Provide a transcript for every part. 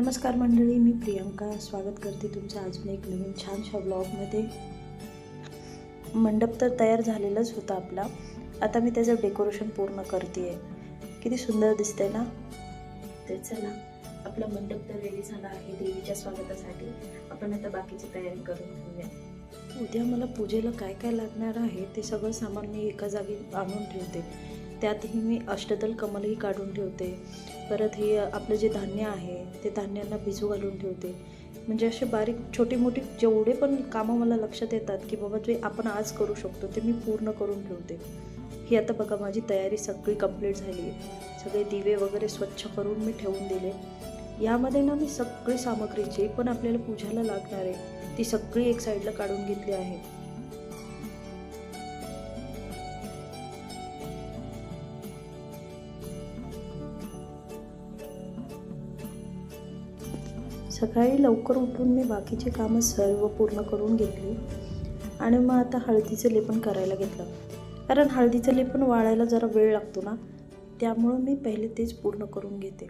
नमस्कार मंडळी, मी प्रियंका स्वागत करते तुमचं अजून एक नवीन छानशा ब्लॉगमध्ये. मंडप तर तयार झालेलाच होता आपला. आता मी त्याचं डेकोरेशन पूर्ण करते आहे. किती सुंदर दिसते ना. तर चला, आपला मंडप तर रेडी झाला आहे देवीच्या स्वागतासाठी. आपण आता बाकीची तयारी करून घेऊया. उद्या मला पूजेला काय काय लागणार आहे ते सगळं सामान मी एका जागी आणून ठेवते. त्यातही मी अष्टदल कमलही काढून ठेवते. परत हे आपलं जे धान्य आहे ते धान्यांना भिजू घालून ठेवते. म्हणजे असे बारीक छोटी मोठी जेवढे पण कामं मला लक्षात येतात की बाबा जे आपण आज करू शकतो ते मी पूर्ण करून ठेवते. ही आता बघा माझी तयारी सगळी कंप्लीट झाली आहे. सगळे दिवे वगैरे स्वच्छ करून मी ठेवून दिले. यामध्ये ना मी सगळी सामग्री जी पण आपल्याला पूजाला लागणार आहे ती सगळी एक साईडला काढून घेतली आहे. सकाळी लवकर उठून मी बाकीचे कामं सर्व पूर्ण करून घेतली आणि मग आता हळदीचं लेपन करायला घेतलं. कारण हळदीचं लेपन वाळायला जरा वेळ लागतो ना, त्यामुळं मी पहिले तेच पूर्ण करून घेते.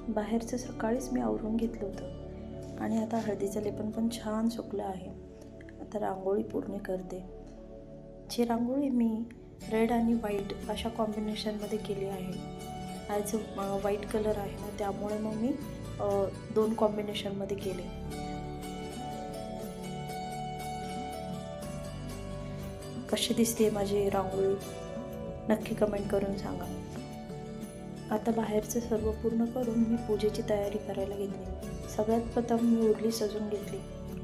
बाहेरचं सकाळीच मी आवरून घेतलं होतं आणि आता हळदीचं लेपन पण छान सुकलं आहे. आता रांगोळी पूर्ण करते. जी रांगोळी मी रेड आणि व्हाईट अशा कॉम्बिनेशनमध्ये केली आहे. आज व्हाईट कलर आहे ना, त्यामुळे मग मी 2 कॉम्बिनेशनमध्ये केले. कशी दिसते माझी रांगोळी नक्की कमेंट करून सांगा. आता बाहेरचं सर्व पूर्ण करून मी पूजेची तयारी करायला घेतली. सगळ्यात प्रथम मी उरली सजून घेतली.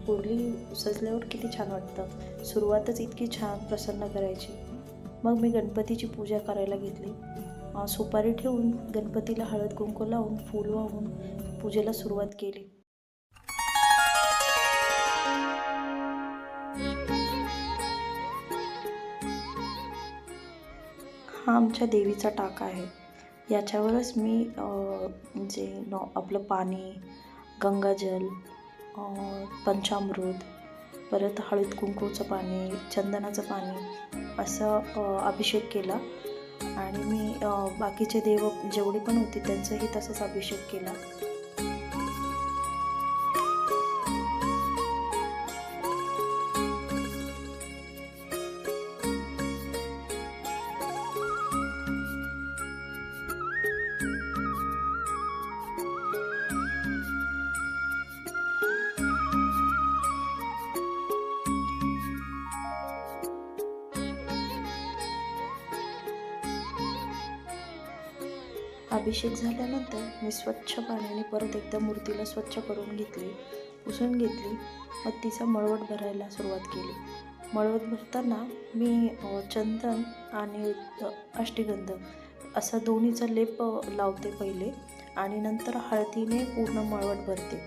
उरली सजल्यावर किती छान वाटतं. सुरुवातच इतकी छान प्रसन्न करायची. मग मी गणपतीची पूजा करायला घेतली. सुपारी ठेवून गणपतीला हळद कुंकू लावून फूल वाहून पूजेला सुरुवात केली. हा आमच्या देवीचा टाका आहे. याच्यावरच मी आपलं पाणी, गंगाजल, पंचामृत, परत हळद कुंकूचं पाणी, चंदनाचं पाणी असं अभिषेक केला. आणि मी बाकीचे देव जेवढे पण होते त्यांचाही तसाच अभिषेक केला. अभिषेक झाल्यानंतर मी स्वच्छ पाण्याने परत एकदा मूर्तीला स्वच्छ करून घेतली, पुसून घेतली. मग तिचा मळवट भरायला सुरुवात केली. मळवट भरताना मी चंदन आणि अष्टगंध असा दोन्हीचा लेप लावते पहिले आणि नंतर हळदीने पूर्ण मळवट भरते.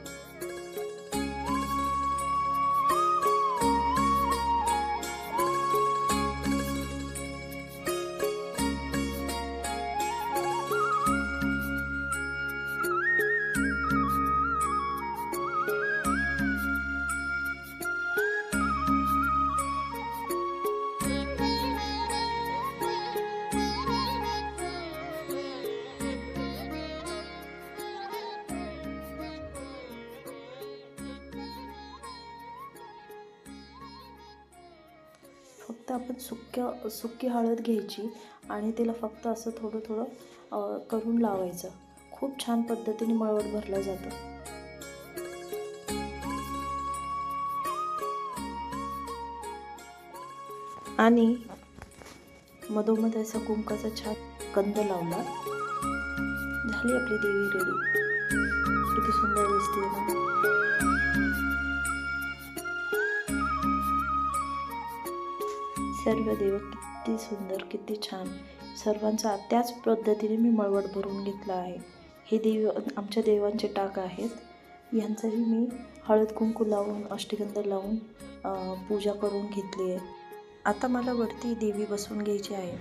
फक्त आपण सुकी हळद घ्यायची आणि तिला फक्त असं थोडं थोडं करून लावायचं. खूप छान पद्धतीने मळवट भरला जातो. आणि मधोमध असा कुंकाचा छान कंद लावला. झाली आपली देवी रेडी. किती सुंदर दिसते ना. सर्व देव किती सुंदर, किती छान. सर्वांचा त्याच पद्धतीने मी मळवट भरून घेतला आहे. हे देव आमच्या देवांचे टाक आहेत. यांचंही मी हळद कुंकू लावून अष्टगंध लावून पूजा करून घेतली आहे. आता मला वरती देवी बसवून घ्यायची आहे.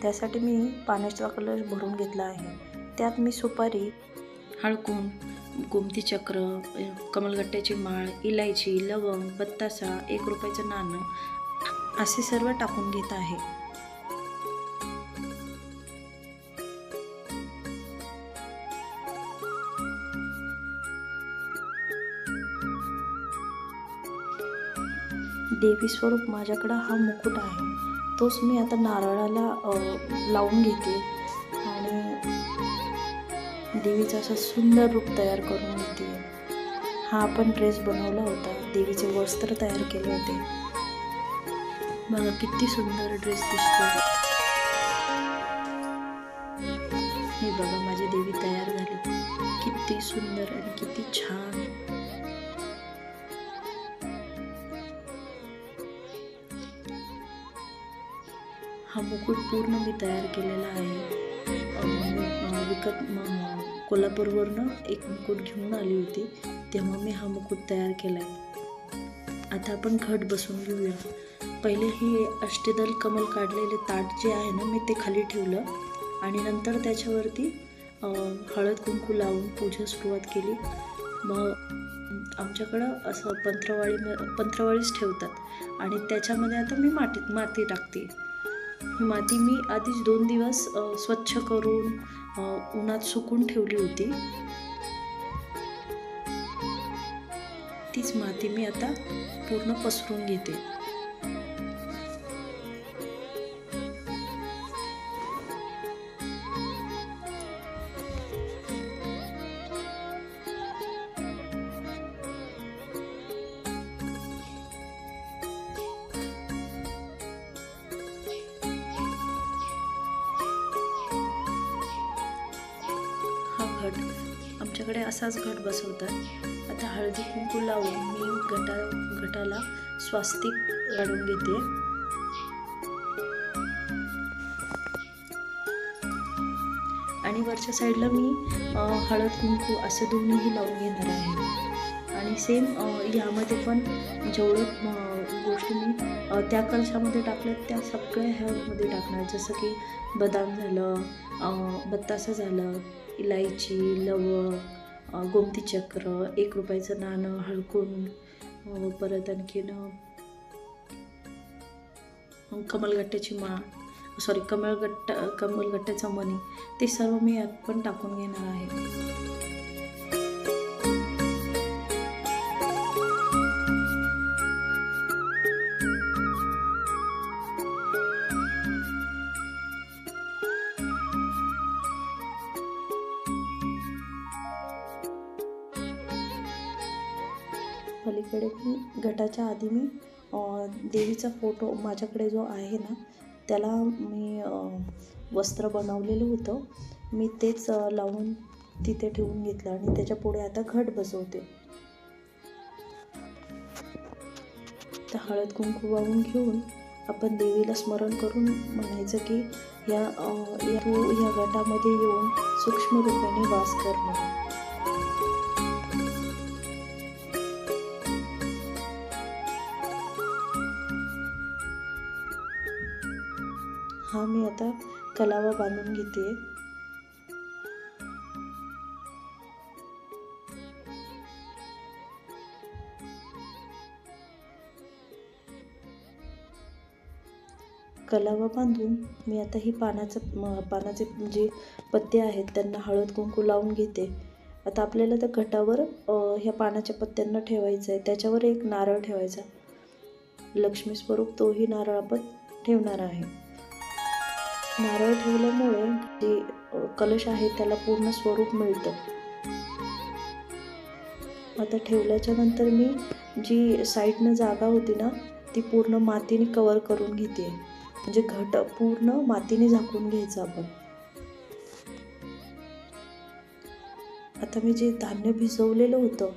त्यासाठी मी पाण्याचा कलश भरून घेतला आहे. त्यात मी सुपारी, हळकुंड, गोमती चक्र, कमलगट्ट्याची माळ, इलायची, लवंग, बत्तासा, 1 रुपयाचं नाणं असे सर्व टाकून घेत आहे. देवी स्वरूप माझ्याकडं हा मुकुट आहे, तोच मी आता नारळाला लावून घेते आणि देवीचं असं सुंदर रूप तयार करून घेते. हा आपण ड्रेस बनवला होता, देवीचे वस्त्र तयार केले होते. बघा किती सुंदर ड्रेस दिसतो. हे बघा माझी देवी तयार झाली, किती सुंदर आणि किती छान. हा मुकुट पूर्ण मी तयार केलेला आहे. कोल्हापूरवरनं एक मुकुट घेऊन आली होती, तेव्हा मी हा मुकुट तयार केला आहे. आता आपण घट बसवून घेऊया. पहिले हे अष्टदल कमल काढलेले ताट जे आहे ना, मी ते खाली ठेवलं आणि नंतर त्याच्यावरती हळद कुंकू लावून पूजा सुरुवात केली. मग आमच्याकडं असं पंत्रवाळीच ठेवतात आणि त्याच्यामध्ये आता मी माती टाकते. ही माती मी आधीच 2 दिवस स्वच्छ करून उन्हात सुकून ठेवली होती. तीच माती मी आता पूर्ण पसरून घेते. घट आमच्याकडे असाच घट बसवतात. आता हळदी कुंकू लावून मी घटाला स्वास्तिक काढून घेते. आणि वरच्या साईडला मी हळद कुंकू असे दोन्हीही लावून घेणार आहे. आणि सेम यामध्ये पण जेवढं गोष्टी मी त्या कलशामध्ये टाकल्यात त्या सगळ्या ह्यामध्ये टाकणार. जसं की बदाम झालं, बत्तासं झालं, इलायची, लवंग, गोमती चक्र, 1 रुपयाचं नाणं हळकून, परत आणखीन कमलगट्ट्याचा मणी, ते सर्व मी यात पण टाकून घेणार आहे. पलीकडे मी घटाच्या आधी मी देवीचा फोटो माझ्याकडे जो आहे ना, त्याला मी वस्त्र बनवलेलं होतं, मी तेच लावून तिथे ठेवून घेतलं आणि त्याच्या पुढे आता घट बसवते. तर हळद कुंकू वाहून घेऊन आपण देवीला स्मरण करून म्हणायचं की तू या घटामध्ये येऊन सूक्ष्म रूपाने वास कर म्हणून. हा मी आता कलावा बांधून घेते. कलावा बांधून मी आता ही पानाचे जे पत्ते आहेत त्यांना हळद कुंकू लावून घेते. आता आपल्याला त्या घटावर ह्या पानाच्या पत्त्यांना ठेवायचं आहे, त्याच्यावर एक नारळ ठेवायचा, लक्ष्मी स्वरूप तोही नारळ आपण ठेवणार आहे. नारळ ठेवल्यामुळे जे कलश आहे त्याला पूर्ण स्वरूप मिळतं. आता ठेवल्याच्या नंतर मी जी साईडनं जागा होती ना, ती पूर्ण मातीने कव्हर करून घेते. म्हणजे घट पूर्ण मातीने झाकून घ्यायचं आपण. आता मी जे धान्य भिजवलेलं होतं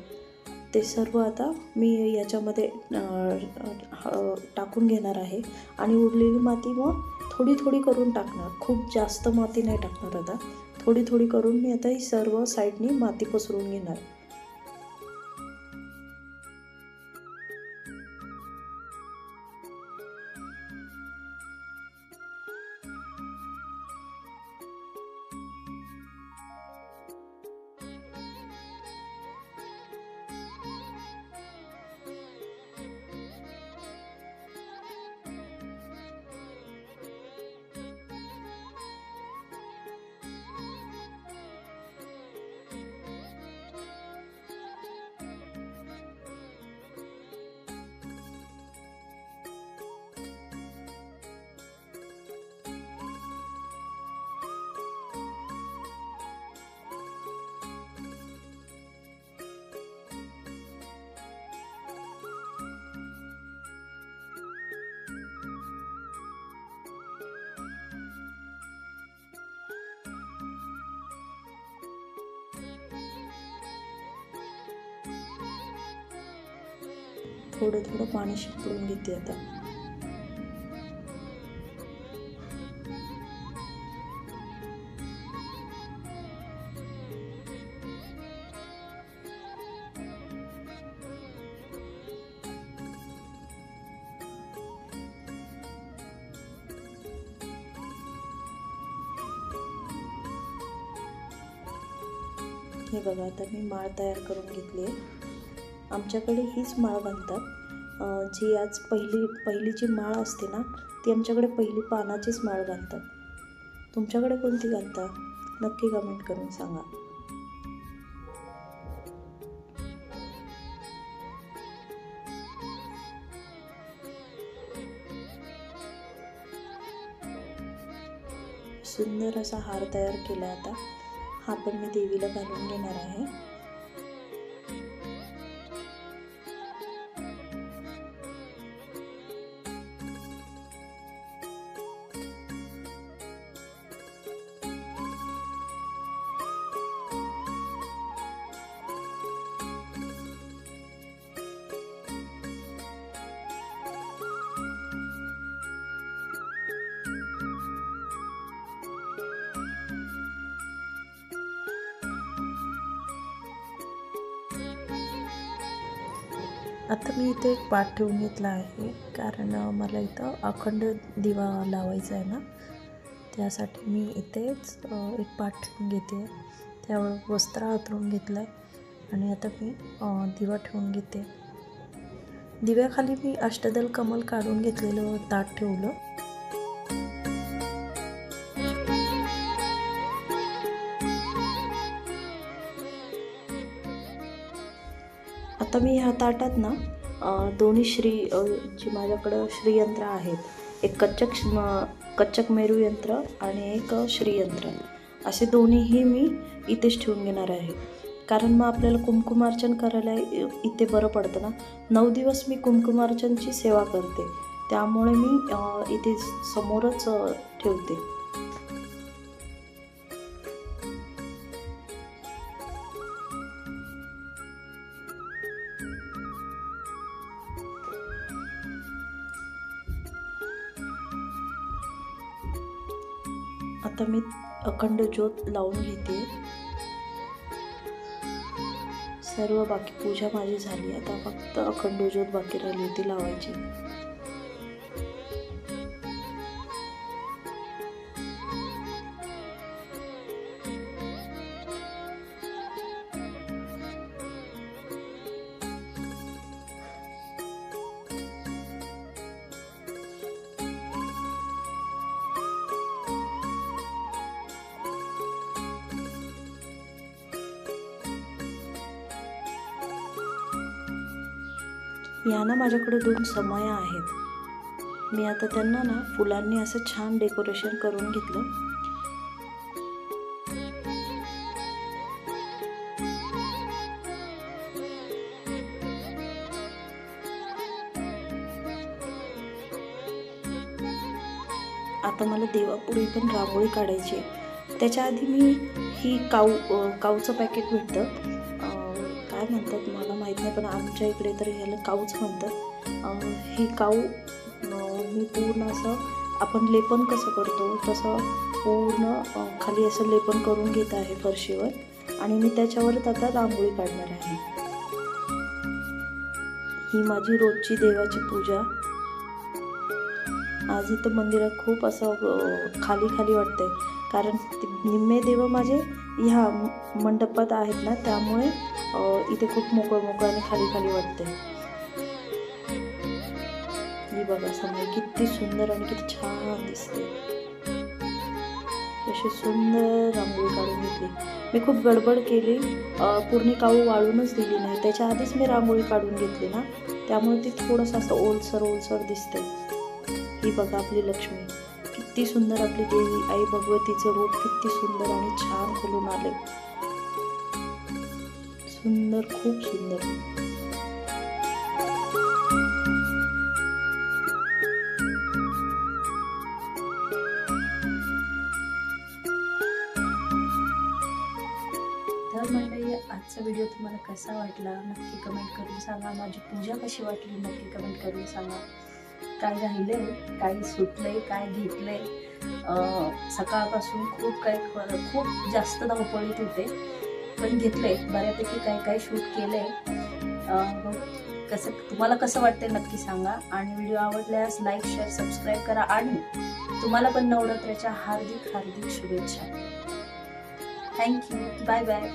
ते सर्व आता मी याच्यामध्ये टाकून घेणार आहे आणि उरलेली माती मग थोडी थोडी करून टाकणार. खूप जास्त माती नाही टाकणार. आता थोडी थोडी करून मी आता ही सर्व साईडनी माती पसरून घेणार. थोडं थोडं पाणी शिंपडून घेते आता. हे बघा, आता मी माळ तयार करून घेतली आहे. आमच्याकडे हीच माळ घालतात. जी आज पहिलीची माळ असते ना, ती आमच्याकडे पहिली पानाचीच माळ घालतात. तुमच्याकडे कोणती घालता? नक्की कमेंट करून सांगा. सुंदर असा हार तयार केला. आता हा पण मी देवीला घालून घेणार आहे. आता मी इथे एक पाट ठेवून घेतला आहे, कारण मला इथं अखंड दिवा लावायचा आहे ना, त्यासाठी मी इथेच एक पाट ठेवून घेते. त्यावर वस्त्र हातरून घेतलं आहे आणि आता मी दिवा ठेवून घेते. दिव्याखाली मी अष्टदल कमल काढून घेतलेलं ताट ठेवलं. आता मी ह्या ताटात ना दोन्ही जी माझ्याकडं श्रीयंत्र आहेत, एक कच्चक मेरू यंत्र आणि एक श्रीयंत्र, असे दोन्हीही मी इथेच ठेवून घेणार आहे. कारण मग आपल्याला कुंकुमार्चन करायला इथे बरं पडतं ना. 9 दिवस मी कुंकुमार्चनची सेवा करते, त्यामुळे मी इथे समोरच ठेवते. आता मी अखंड ज्योत लावून घेते. सर्व बाकी पूजा माझी झाली. आता फक्त अखंड ज्योत बाकी राहिली होती लावायची. या ना माझ्याकडे 2 समया आहेत. मी आता त्यांना ना फुलांनी असं छान डेकोरेशन करून घेतलं. आता मला देवापुढे पण रांगोळी काढायची. त्याच्या आधी मी ही काऊचं पॅकेट भेटतं, काय म्हणतात मला माहीत नाही, पण आमच्या इकडे तर ह्याला काऊच म्हणतात. ही काऊ मी पूर्ण असं आपण लेपन कसं करतो तसं पूर्ण खाली असं लेपन करून घेत आहे फरशीवर, आणि मी त्याच्यावरच आता रांगोळी काढणार आहे. ही माझी रोजची देवाची पूजा. आज इथं मंदिरात खूप असं खाली वाटतंय, कारण निम्मे देव माझे ह्या मंडपात आहेत ना, त्यामुळे इथे खूप मोकळं आणि खाली वाटते. ही बघा समोर किती सुंदर आणि किती छान दिसते. अशी सुंदर रांगोळी काढून घेतली. मी खूप गडबड केली, पूर्ण काऊ वाळूनच दिली नाही. त्याच्या आधीच मी रांगोळी काढून घेतली ना, त्यामुळे ती थोडंसं असं ओलसर दिसते. ही बघा आपली लक्ष्मी, किती सुंदर आपली देवी आई भगवतीचं रूप किती सुंदर आणि छान फुलून आले. सुंदर, खूप सुंदर. तर मंडळी, आजचा व्हिडिओ तुम्हाला कसा वाटला वाटला नक्की कमेंट करून सांगा. माझी पूजा कशी वाटली नक्की कमेंट करून सांगा. काय राहिलंय, काय सुटलंय, काय घेतलंय. सकाळपासून खूप जास्त धावपळीत होते, पण घेतलंय बऱ्यापैकी. काय शूट केलंय. तुम्हाला कसं वाटतंय नक्की सांगा. आणि व्हिडिओ आवडल्यास लाईक, शेअर, सबस्क्राईब करा. आणि तुम्हाला पण नवरात्राच्या हार्दिक शुभेच्छा. थँक्यू. Bye bye.